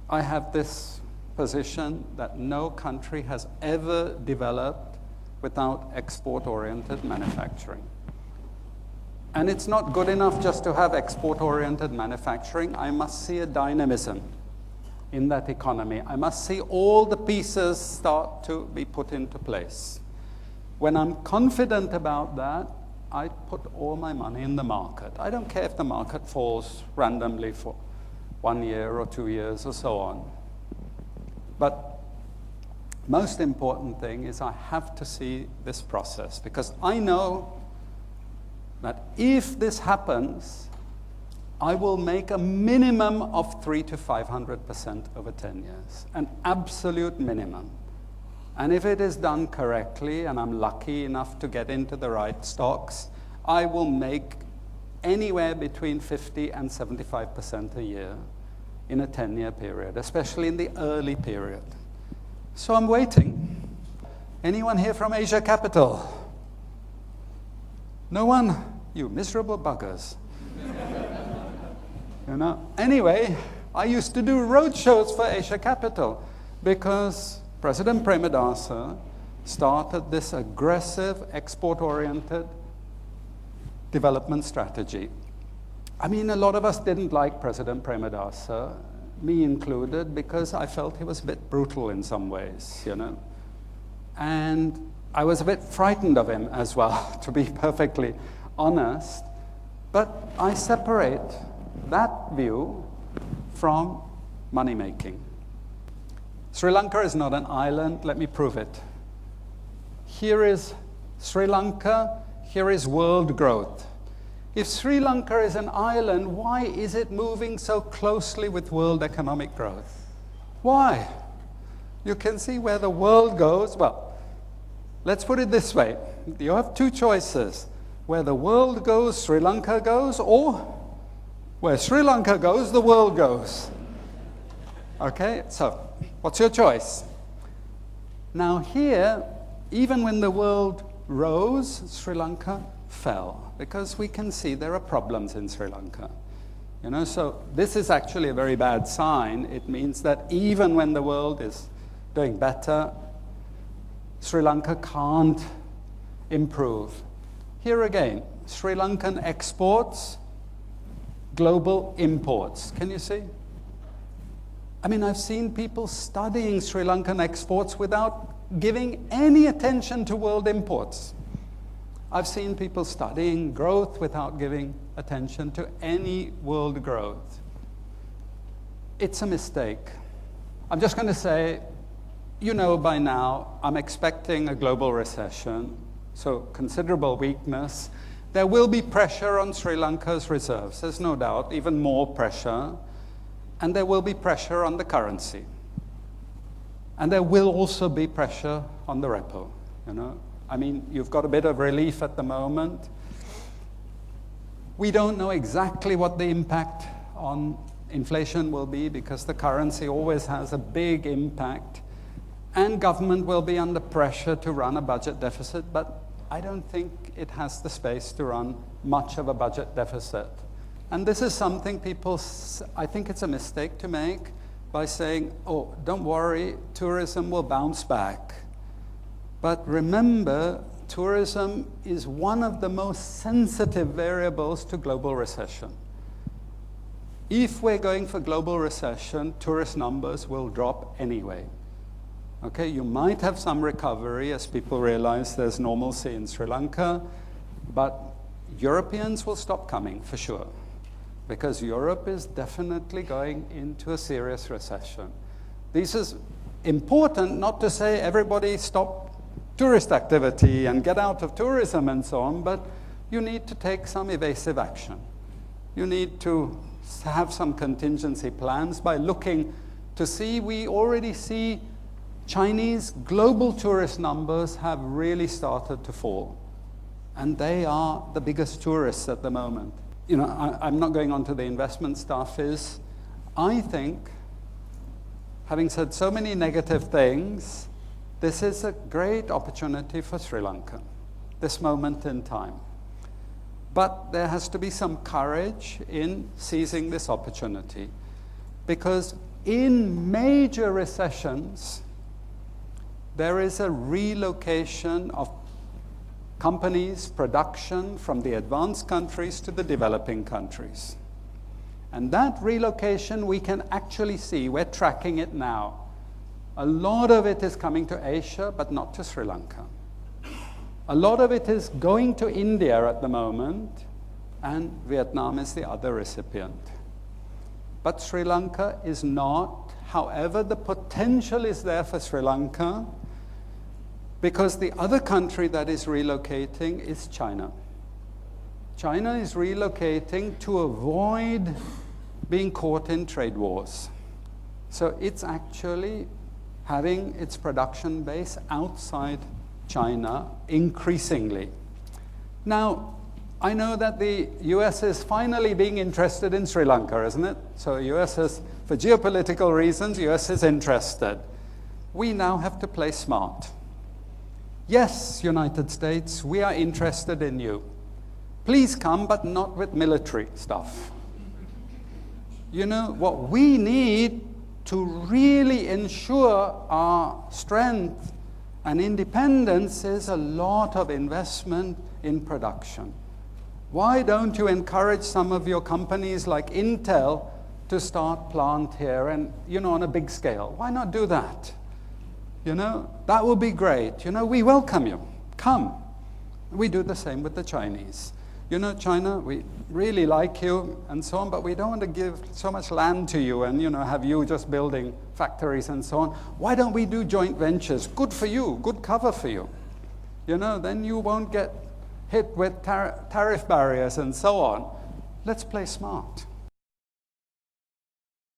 I have this position that no country has ever developed without export-oriented manufacturing. And it's not good enough just to have export-oriented manufacturing. I must see a dynamism in that economy. I must see all the pieces start to be put into place. When I'm confident about that, I put all my money in the market. I don't care if the market falls randomly for 1 year or 2 years or so on. But most important thing is I have to see this process, because I know that if this happens, I will make a minimum of 300 to 500% over 10 years, an absolute minimum. And if it is done correctly, and I'm lucky enough to get into the right stocks, I will make anywhere between 50 and 75% a year in a 10-year period, especially in the early period. So I'm waiting. Anyone here from Asia Capital? No one? You miserable buggers. You know? Anyway, I used to do roadshows for Asia Capital because President Premadasa started this aggressive, export-oriented development strategy. I mean, a lot of us didn't like President Premadasa, me included, because I felt he was a bit brutal in some ways, you know. And I was a bit frightened of him as well, to be perfectly honest. But I separate that view from money-making. Sri Lanka is not an island. Let me prove it. Here is Sri Lanka. Here is world growth. If Sri Lanka is an island, why is it moving so closely with world economic growth? Why? You can see where the world goes. Well, let's put it this way. You have two choices. Where the world goes, Sri Lanka goes, or where Sri Lanka goes, the world goes. Okay, so what's your choice? Now here, even when the world rose, Sri Lanka fell, because we can see there are problems in Sri Lanka. You know, so this is actually a very bad sign. It means that even when the world is doing better, Sri Lanka can't improve. Here again, Sri Lankan exports, global imports. Can you see? I mean, I've seen people studying Sri Lankan exports without giving any attention to world imports. I've seen people studying growth without giving attention to any world growth. It's a mistake. I'm just going to say, you know by now, I'm expecting a global recession, so considerable weakness. There will be pressure on Sri Lanka's reserves, there's no doubt, even more pressure. And there will be pressure on the currency. And there will also be pressure on the repo, you know. I mean, you've got a bit of relief at the moment. We don't know exactly what the impact on inflation will be, because the currency always has a big impact. And government will be under pressure to run a budget deficit, but I don't think it has the space to run much of a budget deficit. And this is something people, I think it's a mistake to make by saying, oh, don't worry, tourism will bounce back. But remember, tourism is one of the most sensitive variables to global recession. If we're going for global recession, tourist numbers will drop anyway. Okay, you might have some recovery as people realize there's normalcy in Sri Lanka, but Europeans will stop coming for sure, because Europe is definitely going into a serious recession. This is important, not to say everybody stop tourist activity and get out of tourism and so on, but you need to take some evasive action. You need to have some contingency plans by looking to see, we already see Chinese global tourist numbers have really started to fall. And they are the biggest tourists at the moment. You know, I'm not going on to the investment stuff, I think, having said so many negative things, this is a great opportunity for Sri Lanka, this moment in time. But there has to be some courage in seizing this opportunity, because in major recessions, there is a relocation of companies' production from the advanced countries to the developing countries. And that relocation we can actually see. We're tracking it now. A lot of it is coming to Asia, but not to Sri Lanka. A lot of it is going to India at the moment, and Vietnam is the other recipient. But Sri Lanka is not. However, the potential is there for Sri Lanka, because the other country that is relocating is China. China is relocating to avoid being caught in trade wars. So it's actually having its production base outside China increasingly. Now, I know that the US is finally being interested in Sri Lanka, isn't it? So US is, for geopolitical reasons, US is interested. We now have to play smart. Yes, United States, we are interested in you. Please come, but not with military stuff. You know, what we need to really ensure our strength and independence is a lot of investment in production. Why don't you encourage some of your companies like Intel to start plant here and, you know, on a big scale? Why not do that? You know, that would be great. You know, we welcome you. Come. We do the same with the Chinese. You know, China, we really like you and so on, but we don't want to give so much land to you and, you know, have you just building factories and so on. Why don't we do joint ventures? Good for you, good cover for you. You know, then you won't get hit with tariff barriers and so on. Let's play smart.